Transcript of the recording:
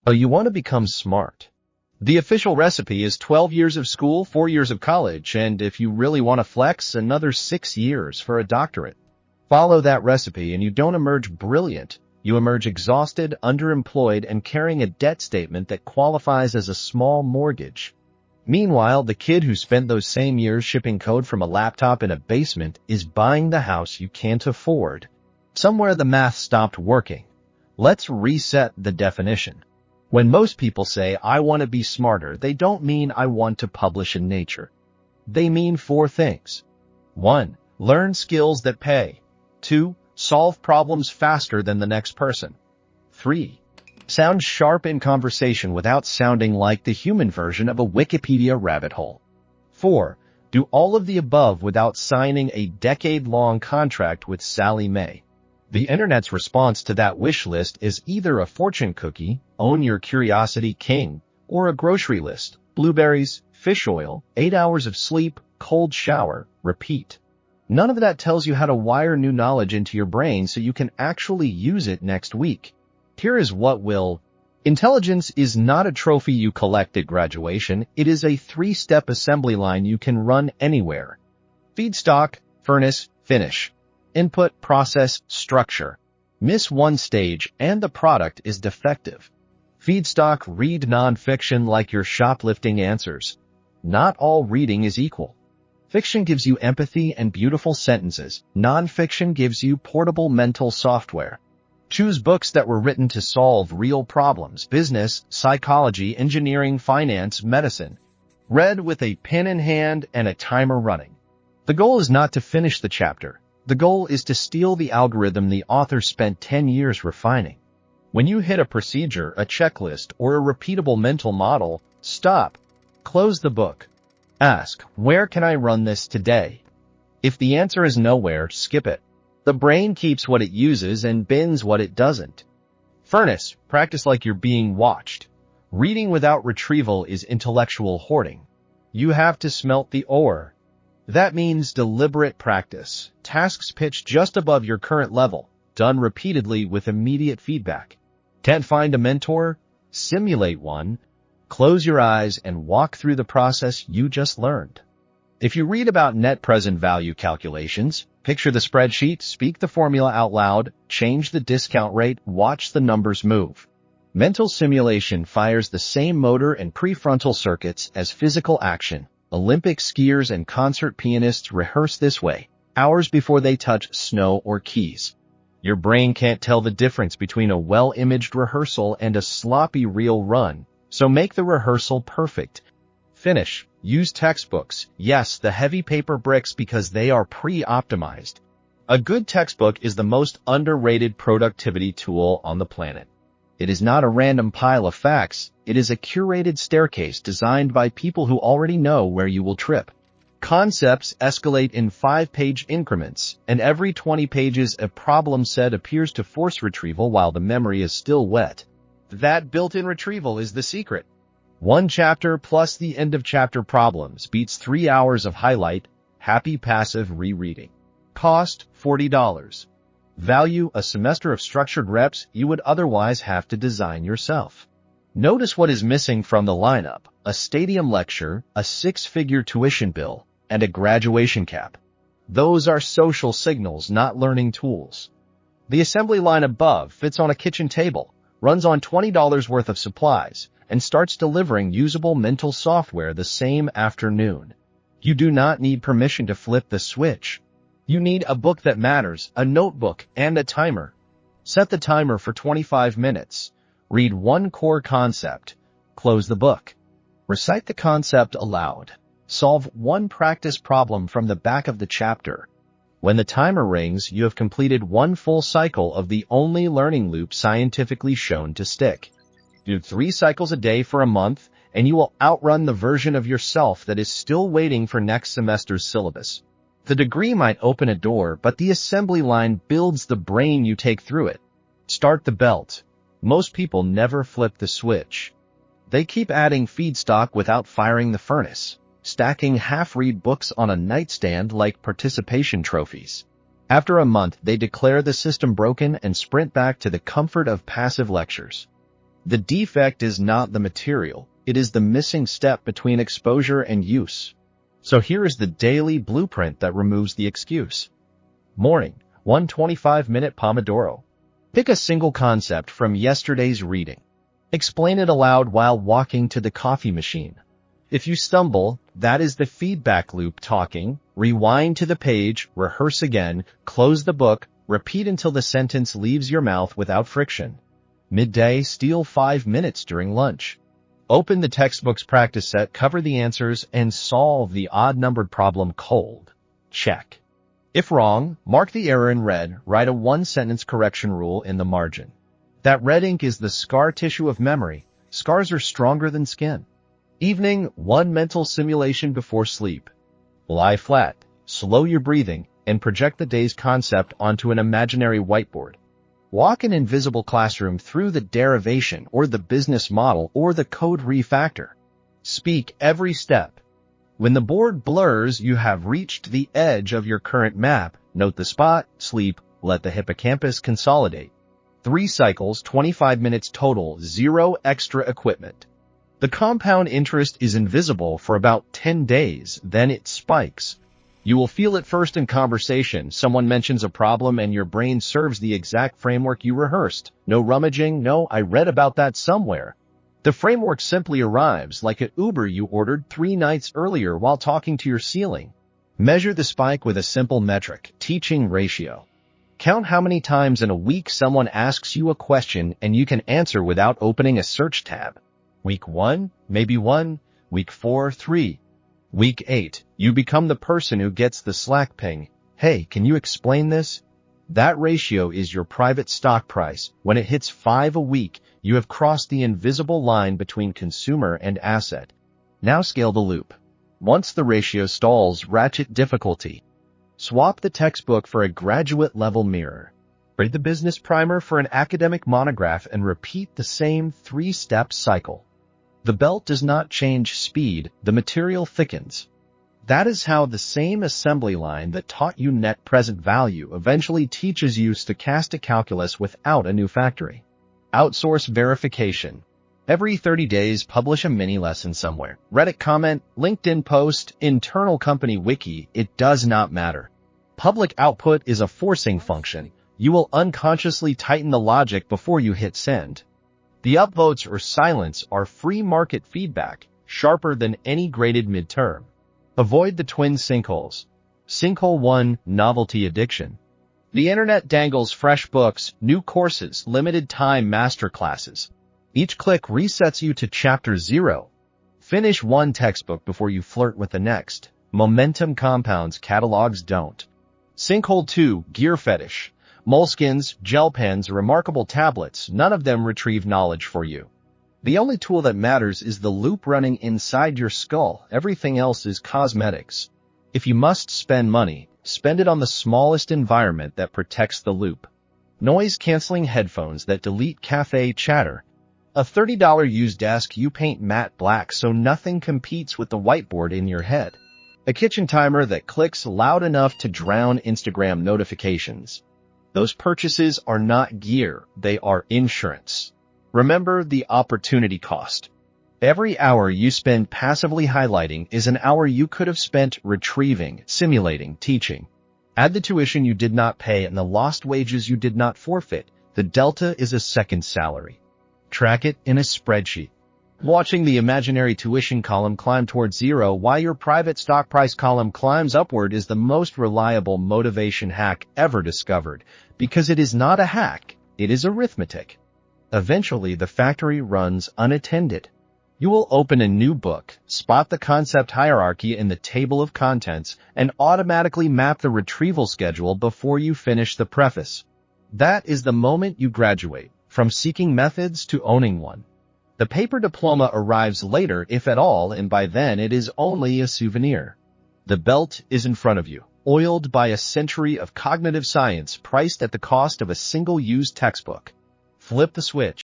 Oh, you want to become smart. The official recipe is 12 years of school, 4 years of college, and if you really want to flex, another 6 years for a doctorate. Follow that recipe and you don't emerge brilliant. You emerge exhausted, underemployed, and carrying a debt statement that qualifies as a small mortgage. Meanwhile, the kid who spent those same years shipping code from a laptop in a basement is buying the house you can't afford. Somewhere the math stopped working. Let's reset the definition. When most people say, I want to be smarter, they don't mean I want to publish in Nature. They mean 4 things. 1. Learn skills that pay. 2. Solve problems faster than the next person. 3. Sound sharp in conversation without sounding like the human version of a Wikipedia rabbit hole. 4. Do all of the above without signing a decade-long contract with Sally Mae. The internet's response to that wish list is either a fortune cookie, own your curiosity king, or a grocery list, blueberries, fish oil, 8 hours of sleep, cold shower, repeat. None of that tells you how to wire new knowledge into your brain so you can actually use it next week. Here is what will. Intelligence is not a trophy you collect at graduation. It is a 3-step assembly line you can run anywhere. Feedstock, furnace, finish. Input, process, structure. Miss one stage and the product is defective. Feedstock, read nonfiction like your shoplifting answers. Not all reading is equal. Fiction gives you empathy and beautiful sentences. Nonfiction gives you portable mental software. Choose books that were written to solve real problems: business, psychology, engineering, finance, medicine. Read with a pen in hand and a timer running. The goal is not to finish the chapter. The goal is to steal the algorithm the author spent 10 years refining. When you hit a procedure, a checklist, or a repeatable mental model, stop. Close the book. Ask, where can I run this today? If the answer is nowhere, skip it. The brain keeps what it uses and bins what it doesn't. Furnace, practice like you're being watched. Reading without retrieval is intellectual hoarding. You have to smelt the ore. That means deliberate practice. Tasks pitched just above your current level, done repeatedly with immediate feedback. Can't find a mentor? Simulate one. Close your eyes and walk through the process you just learned. If you read about net present value calculations, picture the spreadsheet, speak the formula out loud, change the discount rate, watch the numbers move. Mental simulation fires the same motor and prefrontal circuits as physical action. Olympic skiers and concert pianists rehearse this way, hours before they touch snow or keys. Your brain can't tell the difference between a well-imaged rehearsal and a sloppy real run, so make the rehearsal perfect. Finish. Use textbooks. Yes, the heavy paper bricks, because they are pre-optimized. A good textbook is the most underrated productivity tool on the planet. It is not a random pile of facts. It is a curated staircase designed by people who already know where you will trip. Concepts escalate in 5-page increments, and every 20 pages a problem set appears to force retrieval while the memory is still wet. That built-in retrieval is the secret. 1 chapter plus the end-of-chapter problems beats 3 hours of highlight, happy passive rereading. Cost, $40. Value, a semester of structured reps you would otherwise have to design yourself. Notice what is missing from the lineup: a stadium lecture, a 6-figure tuition bill, and a graduation cap. Those are social signals, not learning tools. The assembly line above fits on a kitchen table, runs on $20 worth of supplies, and starts delivering usable mental software the same afternoon. You do not need permission to flip the switch. You need a book that matters, a notebook, and a timer. Set the timer for 25 minutes. Read 1 core concept. Close the book. Recite the concept aloud. Solve 1 practice problem from the back of the chapter. When the timer rings, you have completed 1 full cycle of the only learning loop scientifically shown to stick. Do 3 cycles a day for a month, and you will outrun the version of yourself that is still waiting for next semester's syllabus. The degree might open a door, but the assembly line builds the brain you take through it. Start the belt. Most people never flip the switch. They keep adding feedstock without firing the furnace, stacking half-read books on a nightstand like participation trophies. After a month, they declare the system broken and sprint back to the comfort of passive lectures. The defect is not the material, it is the missing step between exposure and use. So here is the daily blueprint that removes the excuse. Morning, 1 25-minute Pomodoro. Pick a single concept from yesterday's reading. Explain it aloud while walking to the coffee machine. If you stumble, that is the feedback loop talking. Rewind to the page, rehearse again, close the book, repeat until the sentence leaves your mouth without friction. Midday, steal 5 minutes during lunch. Open the textbook's practice set, cover the answers, and solve the odd-numbered problem cold. Check. If wrong, mark the error in red, write a one-sentence correction rule in the margin. That red ink is the scar tissue of memory. Scars are stronger than skin. Evening, 1 mental simulation before sleep. Lie flat, slow your breathing, and project the day's concept onto an imaginary whiteboard. Walk an invisible classroom through the derivation or the business model or the code refactor. Speak every step. When the board blurs, you have reached the edge of your current map. Note the spot, sleep, let the hippocampus consolidate. 3 cycles, 25 minutes total, 0 extra equipment. The compound interest is invisible for about 10 days, then it spikes. You will feel it first in conversation. Someone mentions a problem and your brain serves the exact framework you rehearsed. No rummaging, no, I read about that somewhere. The framework simply arrives like an Uber you ordered 3 nights earlier while talking to your ceiling. Measure the spike with a simple metric, teaching ratio. Count how many times in a week someone asks you a question and you can answer without opening a search tab. Week 1, maybe 1. Week 4, 3. Week 8, you become the person who gets the Slack ping. Hey, can you explain this? That ratio is your private stock price. When it hits 5 a week, you have crossed the invisible line between consumer and asset. Now scale the loop. Once the ratio stalls, ratchet difficulty. Swap the textbook for a graduate-level mirror. Read the business primer for an academic monograph and repeat the same 3-step cycle. The belt does not change speed, the material thickens. That is how the same assembly line that taught you net present value eventually teaches you stochastic calculus without a new factory. Outsource verification. Every 30 days, publish a mini lesson somewhere. Reddit comment, LinkedIn post, internal company wiki, it does not matter. Public output is a forcing function. You will unconsciously tighten the logic before you hit send. The upvotes or silence are free market feedback, sharper than any graded midterm. Avoid the twin sinkholes. Sinkhole 1, novelty addiction. The internet dangles fresh books, new courses, limited time masterclasses. Each click resets you to chapter 0. Finish 1 textbook before you flirt with the next. Momentum compounds, catalogs don't. Sinkhole 2, gear fetish. Moleskins, gel pens, remarkable tablets, none of them retrieve knowledge for you. The only tool that matters is the loop running inside your skull. Everything else is cosmetics. If you must spend money, spend it on the smallest environment that protects the loop. Noise-canceling headphones that delete cafe chatter. A $30 used desk you paint matte black so nothing competes with the whiteboard in your head. A kitchen timer that clicks loud enough to drown Instagram notifications. Those purchases are not gear, they are insurance. Remember the opportunity cost. Every hour you spend passively highlighting is an hour you could have spent retrieving, simulating, teaching. Add the tuition you did not pay and the lost wages you did not forfeit. The delta is a second salary. Track it in a spreadsheet. Watching the imaginary tuition column climb towards 0 while your private stock price column climbs upward is the most reliable motivation hack ever discovered, because it is not a hack, it is arithmetic. Eventually, the factory runs unattended. You will open a new book, spot the concept hierarchy in the table of contents, and automatically map the retrieval schedule before you finish the preface. That is the moment you graduate, from seeking methods to owning one. The paper diploma arrives later, if at all, and by then it is only a souvenir. The belt is in front of you, oiled by a century of cognitive science priced at the cost of a single-used textbook. Flip the switch.